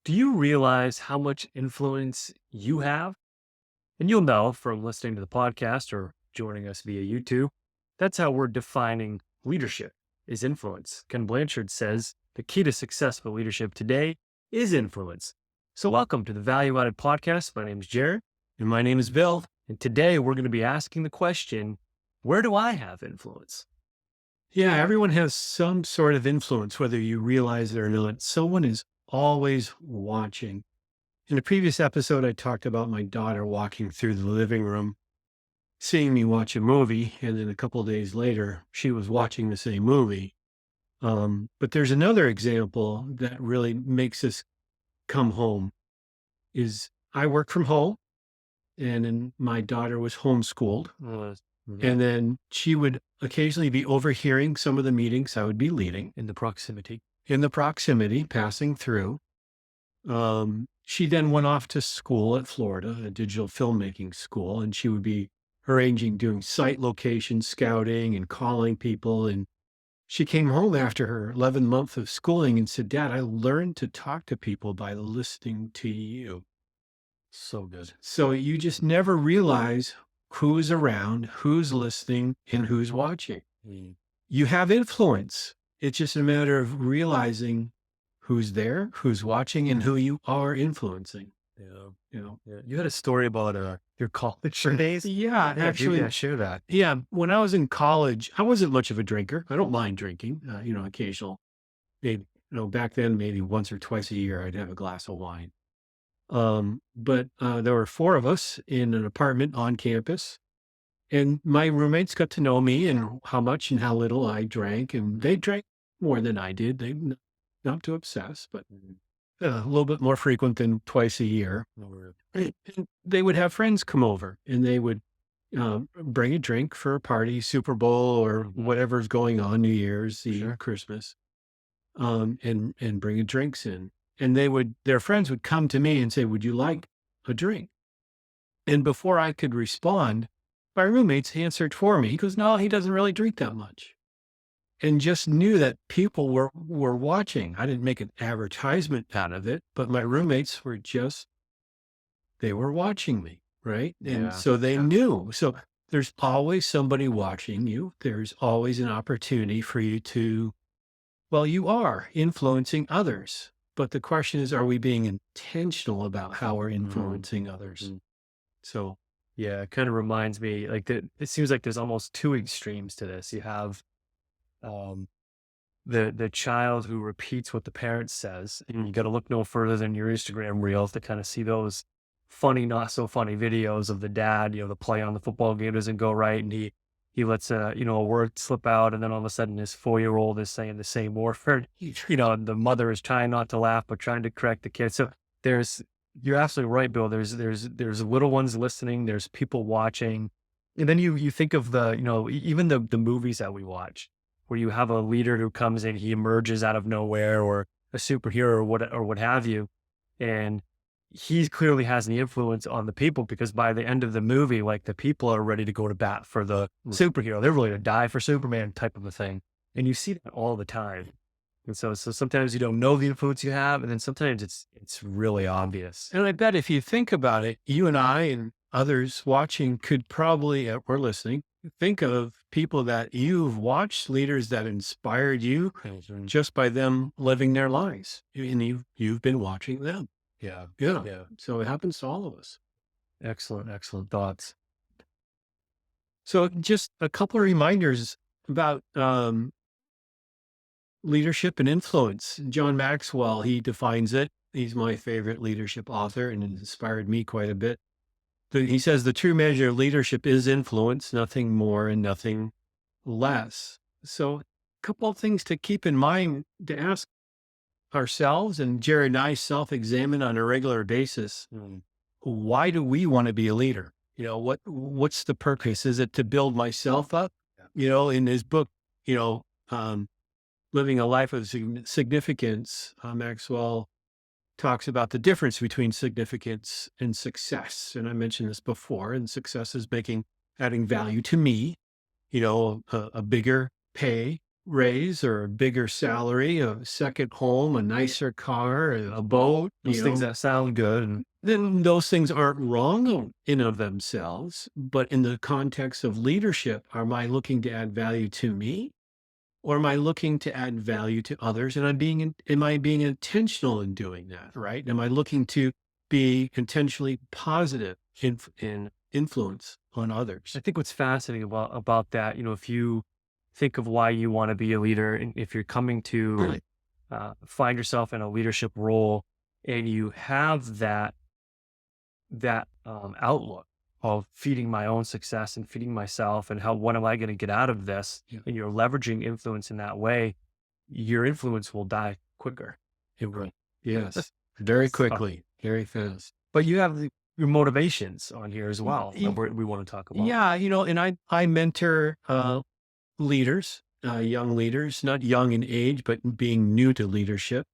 Do you realize how much influence you have? And you'll know from listening to the podcast or joining us via YouTube. That's how we're defining leadership is influence. Ken Blanchard says the key to successful leadership today is influence. So welcome to the Value Added Podcast. My name is Jared. And my name is Bill. And today we're going to be asking the question, where do I have influence? Yeah, everyone has some sort of influence, whether you realize it or not. Someone is always watching. In a previous episode, I talked about my daughter walking through the living room, seeing me watch a movie, and then a couple of days later, she was watching the same movie. But there's another example that really makes us come home is I work from home, and then my daughter was homeschooled. Mhm. And then she would occasionally be overhearing some of the meetings I would be leading In the proximity. in the proximity, passing through. She then went off to school at Florida, a digital filmmaking school, and she would be arranging, doing site location scouting and calling people. And she came home after her 11th month of schooling and said, Dad, I learned to talk to people by listening to you. So good. So you just never realize who's around, who's listening, and who's watching. Mm. You have influence. It's just a matter of realizing who's there, who's watching, and who you are influencing. Yeah. You know. Yeah. You had a story about your college days. Yeah, actually, Yeah, share that. yeah. When I was in college, I wasn't much of a drinker. I don't mind drinking. Occasional. Maybe back then, maybe once or twice a year, I'd have a glass of wine. But there were four of us in an apartment on campus. And my roommates got to know me and how much and how little I drank, and they drank more than I did. Not to obsess, but a little bit more frequent than twice a year. And they would have friends come over, and they would bring a drink for a party, Super Bowl or whatever's going on, New Year's Eve, Sure. Christmas, and bring drinks in. And their friends would come to me and say, "Would you like a drink?" And before I could respond, my roommates answered for me. He goes, "No, he doesn't really drink that much." And just knew that people were watching. I didn't make an advertisement out of it, but my roommates they were watching me, right? And Yeah. so they Yeah. knew. So there's always somebody watching you. There's always an opportunity for you well, you are influencing others. But the question is, are we being intentional about how we're Mhm. influencing others? Mhm. So Yeah, it kind of reminds me like that it seems like there's almost two extremes to this. You have um the child who repeats what the parent says, and you got to look no further than your Instagram reels to kind of see those funny, not so funny videos of the dad. The play on the football game doesn't go right, and he lets a word slip out, and then all of a sudden his 4-year-old is saying the same word. And the mother is trying not to laugh but trying to correct the kid. So there's you're absolutely right, Bill. There's little ones listening. There's people watching, and then you think of even the movies that we watch where you have a leader who comes in, he emerges out of nowhere, or a superhero or what have you, and he clearly has the influence on the people because by the end of the movie, like the people are ready to go to bat for the superhero. They're ready to die for Superman type of a thing, and you see that all the time. And so sometimes you don't know the influence you have, and then sometimes it's really obvious. And I bet if you think about it, you and I and others watching could probably, or listening, think of people that you've watched, leaders that inspired you Mhm. just by them living their lives. And you've been watching them. Yeah, Yeah. yeah, So it happens to all of us. excellent thoughts. So just a couple of reminders about leadership and influence. John Maxwell, he defines it. He's my favorite leadership author and it inspired me quite a bit. He says the true measure of leadership is influence, nothing more and nothing less. So, a couple of things to keep in mind to ask ourselves, and Jared and I self examine on a regular basis. Mm. Why do we want to be a leader? What's the purpose? Is it to build myself up? Yeah. In his book, you know, um, Living a Life of Significance, Maxwell talks about the difference between significance and success. And I mentioned this before, and success is adding value to me, a bigger pay, raise or a bigger salary, a second home, a nicer car, a boat, Those things that sound good. And then those things aren't wrong in of themselves. But in the context of leadership, am I looking to add value to me? Or am I looking to add value to others? And am I being intentional in doing that? Right? Am I looking to be intentionally positive in influence on others? I think what's fascinating about that, if you think of why you want to be a leader, and if you're coming to find yourself in a leadership role, and you have that outlook of feeding my own success and feeding myself, and what am I going to get out of this? Yeah. And you're leveraging influence in that way, your influence will die quicker. It will. Yes. Very So, quickly, very fast. but you have your motivations on here as well that Y- we want to talk about. Yeah, and I mentor leaders, young leaders, not young in age, but being new to leadership.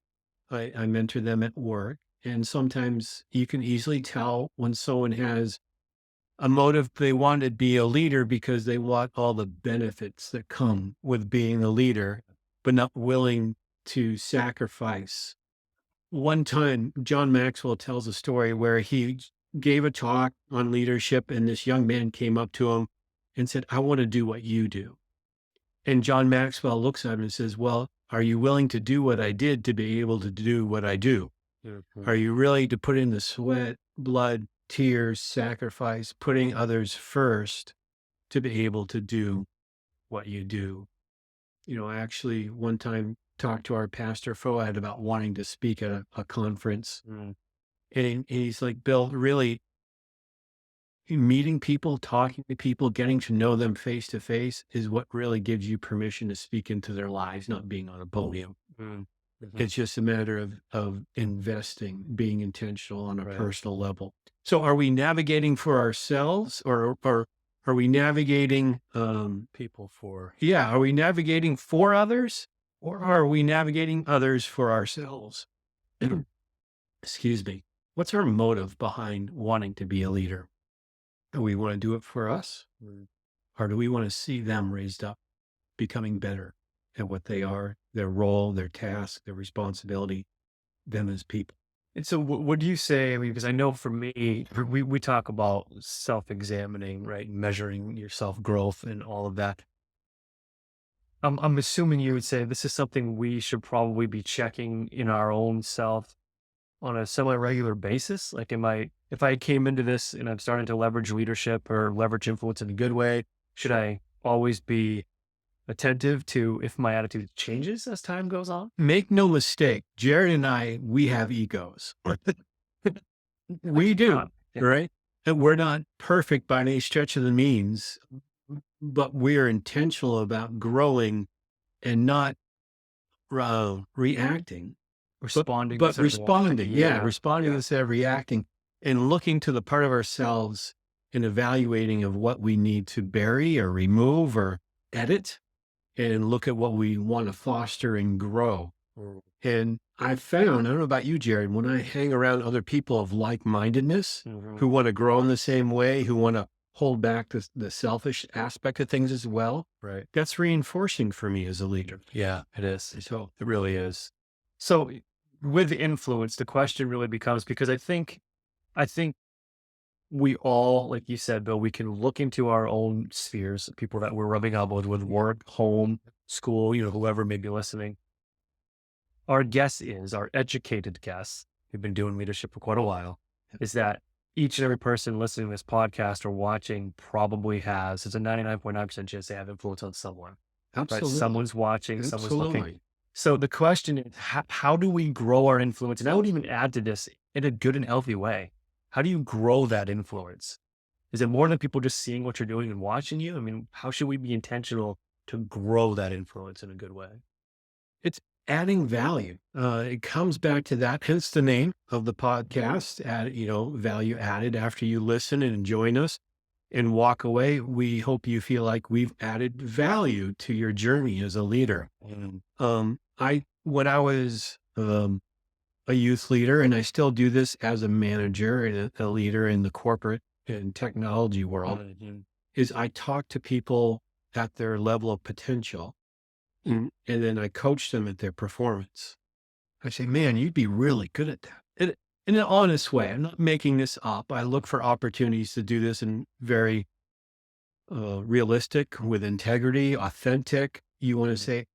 I mentor them at work. And sometimes you can easily tell when someone has a motive. They want to be a leader because they want all the benefits that come with being a leader, but not willing to sacrifice. One time, John Maxwell tells a story where he gave a talk on leadership, and this young man came up to him and said, "I want to do what you do." And John Maxwell looks at him and says, "Well, are you willing to do what I did to be able to do what I do? Are you really to put in the sweat, blood, tears, sacrifice, putting others first to be able to do what you do?" I actually one time talked to our pastor Foad about wanting to speak at a conference. Mm. And he's like, "Bill, really meeting people, talking to people, getting to know them face to face is what really gives you permission to speak into their lives, not being on a podium. Mm. It's just a matter of investing, being intentional on a Right. personal level." So are we navigating for ourselves, or are we navigating, People for are we navigating for others, or are we navigating others for ourselves? Excuse me. What's our motive behind wanting to be a leader? Do we want to do it for us? Mm. Or do we want to see them raised up, becoming better at what they are, their role, their task, their responsibility, them as people? And so, what do you say? I mean, because I know for me, we talk about self-examining, right? Measuring your self-growth and all of that. I'm assuming you would say this is something we should probably be checking in our own self on a semi-regular basis. Like, if I came into this and I'm starting to leverage leadership or leverage influence in a good way, should I always be attentive to if my attitude changes as time goes on? Make no mistake, Jared and I, we have egos. We do, Yeah. right? And we're not perfect by any stretch of the means, but we're intentional about growing and not reacting, Responding, but instead of responding. reacting. Yeah, responding instead of reacting, and looking to the part of ourselves and evaluating of what we need to bury or remove or edit, and look at what we want to foster and grow. Mm. And I found, I don't know about you, Jared, when I hang around other people of like-mindedness Mhm. who want to grow in the same way, who want to hold back the selfish aspect of things as well, Right. that's reinforcing for me as a leader. Yeah, it is. So It really is. So with influence, the question really becomes, because I think we all, like you said, Bill, we can look into our own spheres, people that we're rubbing elbows with, work, home, school, whoever may be listening. Our guess is, our educated guess, we've been doing leadership for quite a while, is that each and every person listening to this podcast or watching probably has, there's a 99.9% chance they have influence on someone, right? absolutely. Someone's watching, someone's looking. Absolutely. So the question is, how do we grow our influence? And I would even add to this in a good and healthy way. How do you grow that influence? Is it more than people just seeing what you're doing and watching you? I mean, how should we be intentional to grow that influence in a good way? It's adding value. It comes back to that, hence the name of the podcast, value added. After you listen and join us and walk away, we hope you feel like we've added value to your journey as a leader. When I was a youth leader, and I still do this as a manager and a leader in the corporate and technology world, Mhm. is I talk to people at their level of potential. and then I coach them at their performance. I say, man, you'd be really good at that. In an honest way. I'm not making this up. I look for opportunities to do this in very realistic, with integrity, authentic. You want to Mhm. say,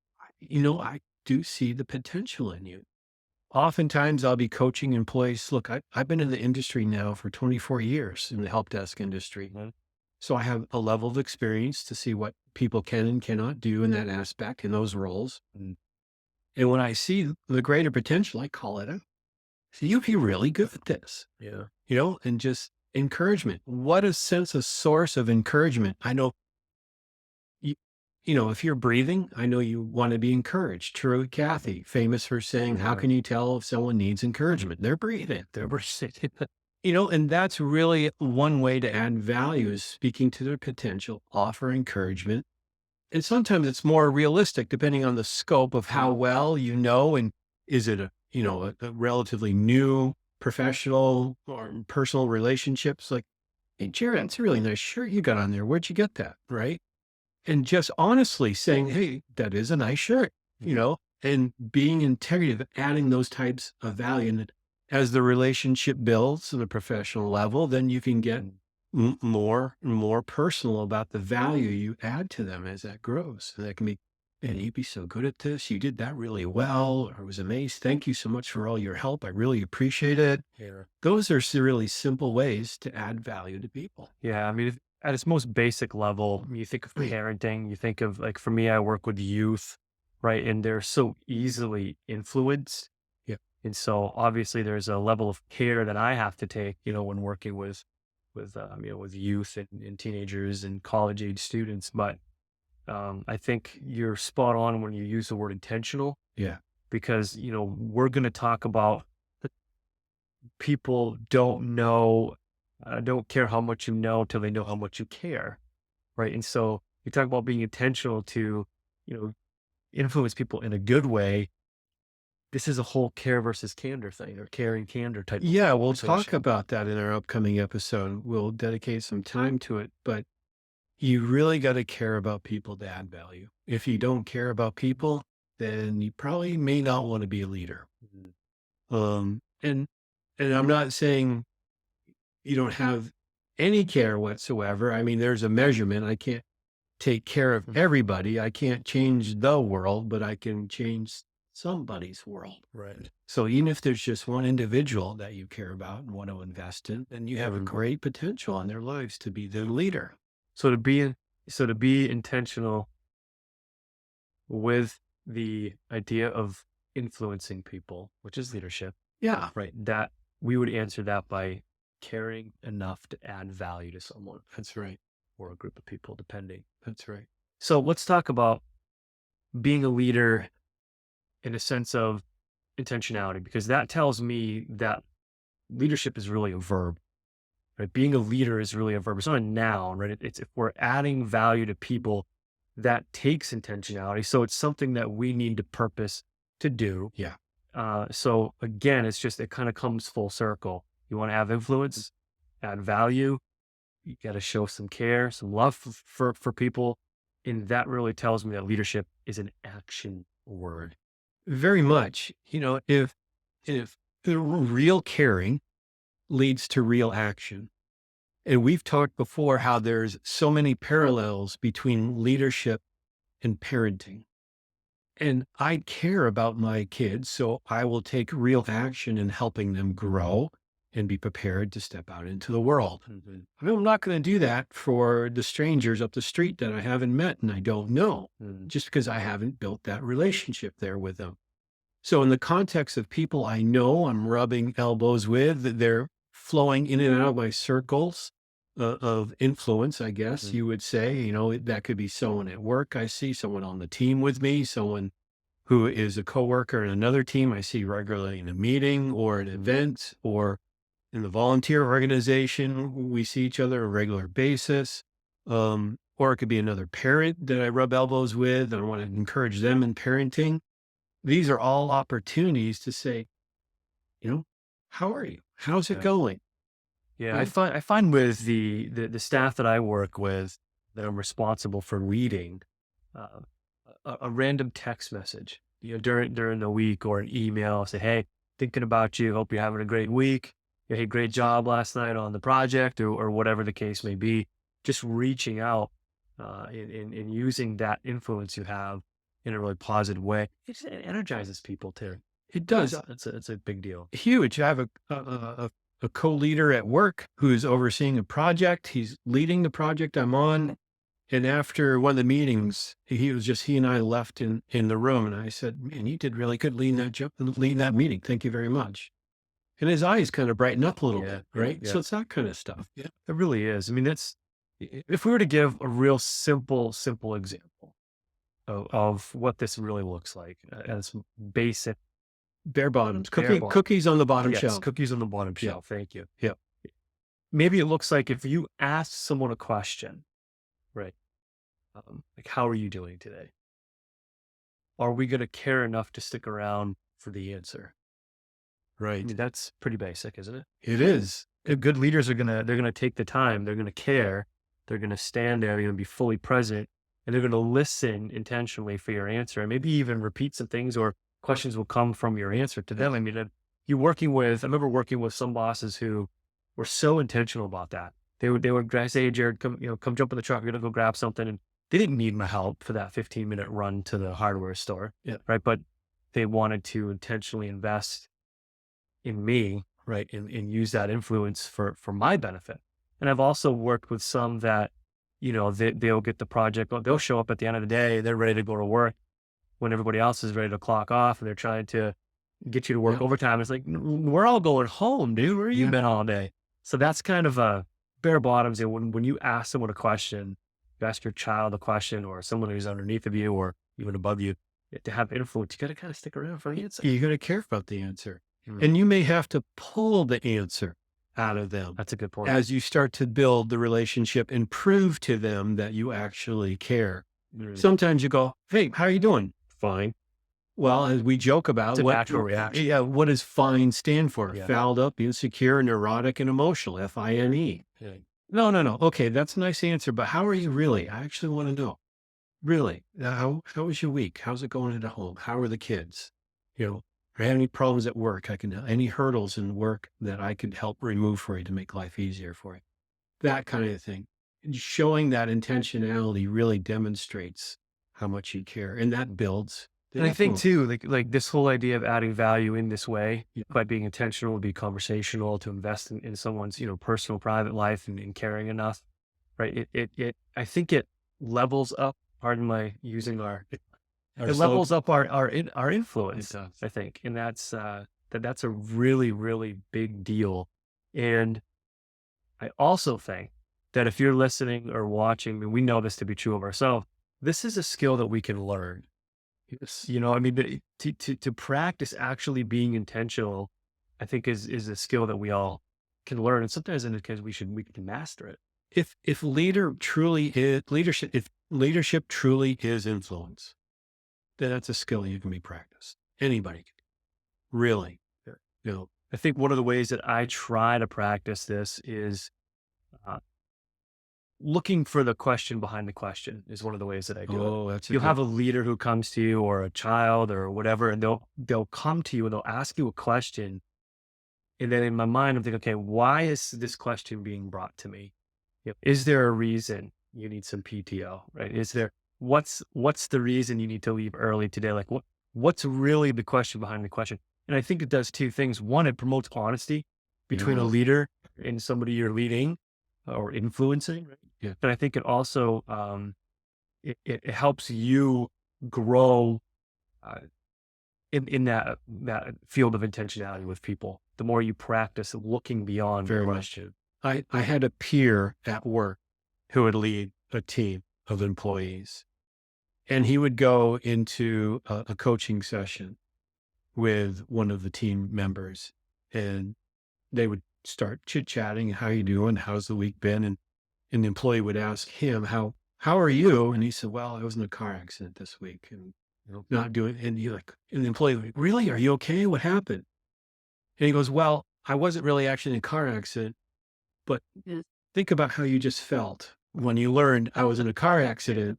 I do see the potential in you. Oftentimes I'll be coaching employees. Look, I've been in the industry now for 24 years in the help desk industry. Mhm. So I have a level of experience to see what people can and cannot do in that aspect, in those roles. And when I see the greater potential, I call it out. So you'd be really good at this, Yeah. and just encouragement. What a sense of source of encouragement. I know you, if you're breathing, I know you want to be encouraged. True, Kathy, famous for saying, how Yeah. can you tell if someone needs encouragement? They're breathing. They're receiving it. And that's really one way to add value is speaking to their potential, offer encouragement. And sometimes it's more realistic depending on the scope of how well you know, and is it a relatively new professional or personal relationships like, hey, Jared, that's a really nice shirt you got on there. Where'd you get that? Right. And just honestly saying, hey, that is a nice shirt, and being integrative, adding those types of value. And as the relationship builds to the professional level, then you can get more and more personal about the value you add to them as that grows. And that can be, man, you'd be so good at this. You did that really well. Or I was amazed. Thank you so much for all your help. I really appreciate it. Yeah. Those are really simple ways to add value to people. Yeah, I mean, at its most basic level, you think of parenting, you think of like for me, I work with youth, right? And they're so easily influenced. Yeah. And so obviously there's a level of care that I have to take, when working with youth and teenagers and college age students. But I think you're spot on when you use the word intentional Yeah. because, we're going to talk about people don't care how much you know till they know how much you care, right? And so you talk about being intentional to, you know, influence people in a good way. This is a whole care versus candor thing, or care and candor type of Yeah, we'll talk conversation. about that in our upcoming episode. We'll dedicate some time to it, but you really got to care about people to add value. If you don't care about people, then you probably may not want to be a leader. Mhm. And I'm not saying you don't have any care whatsoever. I mean, there's a measurement. I can't take care of Mhm. everybody. I can't change the world, but I can change somebody's world. Right. So even if there's just one individual that you care about and want to invest in, then you have a Mhm. great potential in their lives to be the leader. So to be to be intentional with the idea of influencing people, which is leadership, Yeah, right? That we would answer that by caring enough to add value to someone that's right. or a group of people, depending. That's right. So let's talk about being a leader in a sense of intentionality, because that tells me that leadership is really a verb, right? Being a leader is really a verb. It's not a noun, right? It's if we're adding value to people, that takes intentionality. So it's something that we need to purpose to do. Yeah. So again, it kind of comes full circle. You want to have influence, add value. You got to show some care, some love for people, and that really tells me that leadership is an action word. Very much. If the real caring leads to real action. And we've talked before how there's so many parallels between leadership and parenting. And I care about my kids, so I will take real action in helping them grow and be prepared to step out into the world. Mhm. I'm not going to do that for the strangers up the street that I haven't met and I don't know, Mm. just because I haven't built that relationship there with them. So, in the context of people I know I'm rubbing elbows with, that they're flowing in and out of my circles of influence, I guess Mhm. you would say. That could be someone at work I see, someone on the team with me, someone who is a coworker in another team I see regularly in a meeting or an event or in the volunteer organization. We see each other on a regular basis. Or it could be another parent that I rub elbows with and I want to encourage them in parenting. These are all opportunities to say, you know, how are you? How's it Yeah. going? Yeah, You know, I find with the staff that I work with that I'm responsible for leading, uh, a random text message, during the week, or an email, say, "Hey, thinking about you. Hope you're having a great week. Hey, great job last night on the project," or whatever the case may be. Just reaching out, and using that influence you have in a really positive way. It energizes people too. It does. It's a big deal. Huge. I have a co-leader at work who's overseeing a project. He's leading the project I'm on. And after one of the meetings, he and I left in the room. And I said, man, you did really good leading that meeting. Thank you very much. And his eyes kind of brighten up a little bit, right? Yeah. So it's that kind of stuff. Yeah. It really is. I mean, if we were to give a real simple example of what this really looks like, as basic, Bare bottoms, Bare bottom. cookies on the bottom yes, shelf. cookies on the bottom Yeah. shelf. Thank you. Yeah. Maybe it looks like if you ask someone a question, right? Like, how are you doing today? Are we going to care enough to stick around for the answer? I Right. mean, that's pretty basic, isn't it? It is. Good leaders they're gonna take the time, they're gonna care, they're gonna stand there, they're gonna be fully present, and they're gonna listen intentionally for your answer, and maybe even repeat some things, or questions will come from your answer to them. I mean, I remember working with some bosses who were so intentional about that. They would say, "Hey, Jared, come jump in the truck. We're gonna go grab something," and they didn't need my help for that 15-minute run to the hardware store, Yeah. right? But they wanted to intentionally invest in me, right? And use that influence for my benefit. And I've also worked with some that, they'll get the project, they'll show up at the end of the day, they're ready to go to work when everybody else is ready to clock off, and they're trying to get you to work Yeah. overtime. It's like, we're all going home, dude. Where you Yeah. been all day? So that's kind of a bare bottoms. And when you ask someone a question, you ask your child a question, or someone who's underneath of you or even above you, to have influence, you got to kind of stick around for the answer. You got to care about the answer. Mm. And you may have to pull the answer out of them That's a good point. as you start to build the relationship and prove to them that you actually care. Mm. Sometimes you go, hey, how are you doing? Fine. Well, as we joke about, It's a natural reaction. Yeah, what does fine stand for? Yeah. Fouled up, insecure, neurotic, and emotional. FINE. Yeah. No. Okay, that's a nice answer, but how are you really? I actually want to know. Really, how was your week? How's it going at home? How are the kids? Are you having any problems at work? Any hurdles in work that I could help remove for you to make life easier for you? That kind of thing. And showing that intentionality really demonstrates how much you care, and that builds. the And I think influence. too, like this whole idea of adding value in this way, Yeah. by being intentional, be conversational, to invest in someone's, personal, private life, and caring enough, right? I think it levels up, pardon my using Our it slogan- levels up our influence, It does. I think. And that's a really, really big deal. And I also think that if you're listening or watching, and we know this to be true of ourselves, this is a skill that we can learn. Yes. I mean, to practice actually being intentional, I think is a skill that we all can learn. And sometimes in the case we can master it. If leadership truly is influence, then that's a skill you can be practiced. Anybody can. Really. Yeah. I think one of the ways that I try to practice this is looking for the question behind the question is one of the ways that I do it. Oh, that's You'll have a leader who comes to you, or a child or whatever, and they'll come to you and they'll ask you a question. And then in my mind, I'm thinking, okay, why is this question being brought to me? Is there a reason you need some PTO, right? What's the reason you need to leave early today? Like what's really the question behind the question? And I think it does two things. One, it promotes honesty between a Yeah. leader and somebody you're leading or influencing. Right? Yeah. But I think it also, it helps you grow in that field of intentionality with people. The more you practice looking beyond the Very much. question. I had a peer at work who would lead a team of employees, and he would go into a coaching session with one of the team members, and they would start chit-chatting. How you doing? How's the week been? And the employee would ask him, how are you? And he said, well, I was in a car accident this week and not doing, and and the employee would, really? Are you okay? What happened? And he goes, well, I wasn't really actually in a car accident, but think about how you just felt when you learned I was in a car accident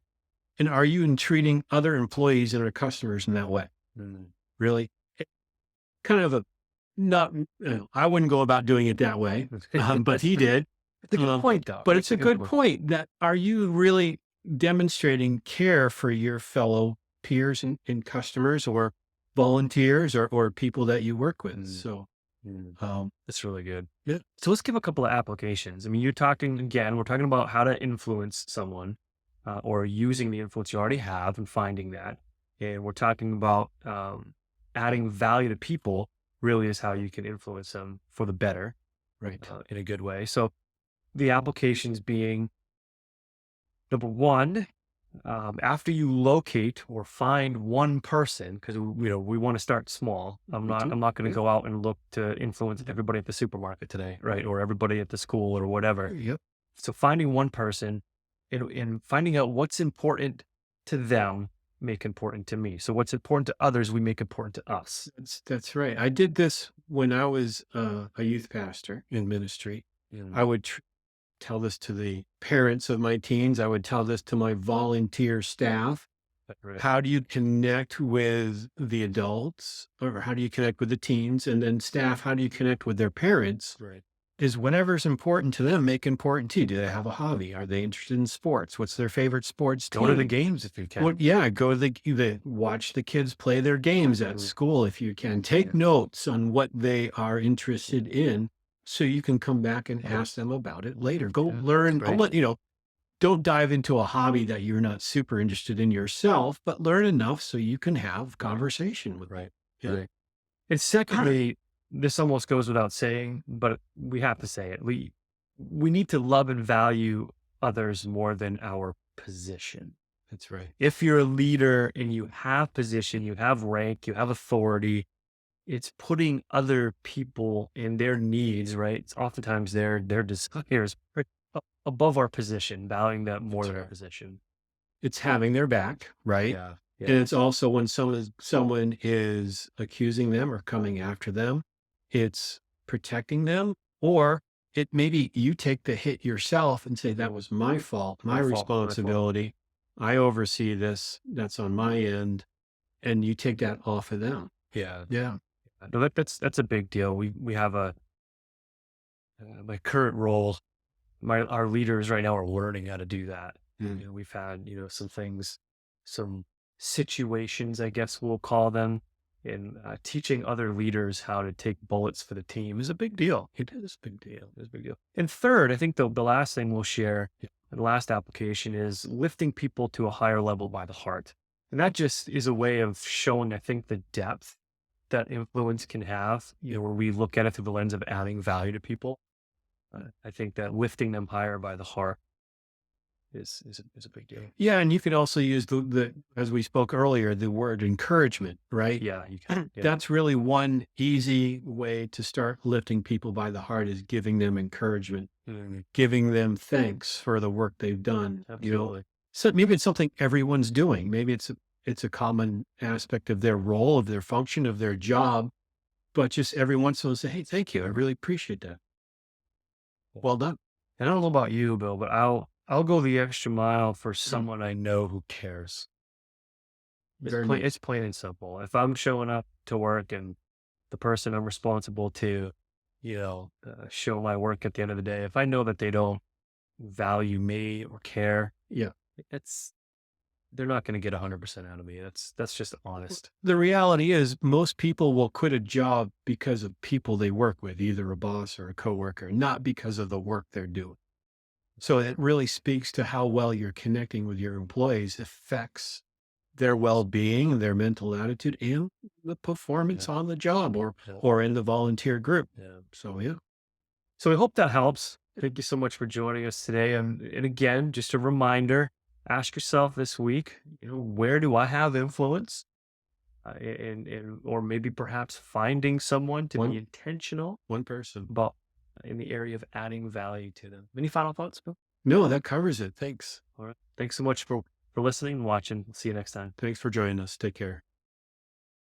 And are you treating other employees and our customers in that way? Mm. Really? Kind of a not, I wouldn't go about doing it that way, but he did. It's a good Um, point, though. but It's it's a a good good point. point that are you really demonstrating care for your fellow peers and customers or volunteers or people that you work with? Mm. So, Mm. um, That's really good. yeah, So let's give a couple of applications. I mean, you're talking again, we're talking about how to influence someone or using the influence you already have and finding that. And we're talking about adding value to people really is how you can influence them for the better right. in a good way. So the applications being number one, after you locate or find one person, because we want to start small. Mhm. I'm not going to Yeah. go out and look to influence everybody at the supermarket today, right? Or everybody at the school or whatever. Yep. So finding one person and finding out what's important to them make important to me. So what's important to others, we make important to us. That's right. I did this when I was a youth pastor in ministry. Mm. I would tell this to the parents of my teens. I would tell this to my volunteer staff. Right. How do you connect with the adults or how do you connect with the teens? And then staff, how do you connect with their parents? Right. Is whatever's important to them, make important to you. Do they have a hobby? Are they interested in sports? What's their favorite sports Go to the team? games if you can. Well, yeah, go to watch the kids play their games at Mhm. school if you can. Take notes on what they are interested in so you can come back and ask them about it later. Go Yeah, learn. right. Don't dive into a hobby that you're not super interested in yourself, but learn enough so you can have conversation with. Right. Yeah. Right. And secondly, this almost goes without saying, but we have to say it. We need to love and value others more than our position. That's right. If you're a leader and you have position, you have rank, you have authority, it's putting other people in their needs, right? It's oftentimes their desires above our position, valuing that more That's than our right. position. It's having their back, right? Yeah. And it's also when someone is accusing them or coming after them, it's protecting them, or it maybe you take the hit yourself and say, that was my fault, my My fault, my fault. responsibility. I oversee this. That's on my end. And you take that off of them. Yeah. Yeah. No, that's a big deal. We have my current role. Our leaders right now are learning how to do that. Mm. We've had some things, some situations, I guess we'll call them, and teaching other leaders how to take bullets for the team is a big deal. It is a big deal. It's a big deal. And third, I think the last thing we'll share, the last application is lifting people to a higher level by the heart. And that just is a way of showing, I think, the depth that influence can have, where we look at it through the lens of adding value to people. I think that lifting them higher by the heart is a big deal. Yeah. And you can also use as we spoke earlier, the word encouragement, right? Yeah, you can. Yeah. That's really one easy way to start lifting people by the heart is giving them encouragement, Mhm. giving them thanks for the work they've done. Absolutely. So maybe it's something everyone's doing. Maybe it's a common aspect of their role, of their function, of their job, but just every once in a while say, hey, thank you. I really appreciate that. Well done. And I don't know about you, Bill, but I'll go the extra mile for Mm-hmm. someone I know who cares. Very nice. It's plain and simple. If I'm showing up to work and the person I'm responsible to, show my work at the end of the day, if I know that they don't value me or care, Yeah. they're not going to get 100% out of me. That's just honest. The reality is most people will quit a job because of people they work with, either a boss or a coworker, not because of the work they're doing. So it really speaks to how well you're connecting with your employees affects their well-being, their mental attitude, and the performance on the job or in the volunteer group. Yeah. So yeah. So I hope that helps. Thank you so much for joining us today. And again, just a reminder, ask yourself this week, where do I have influence? Or maybe perhaps finding someone to One- be intentional One person. about in the area of adding value to them. Any final thoughts, Bill? No, that covers it. Thanks. All right. Thanks so much for listening and watching. See you next time. Thanks for joining us. Take care.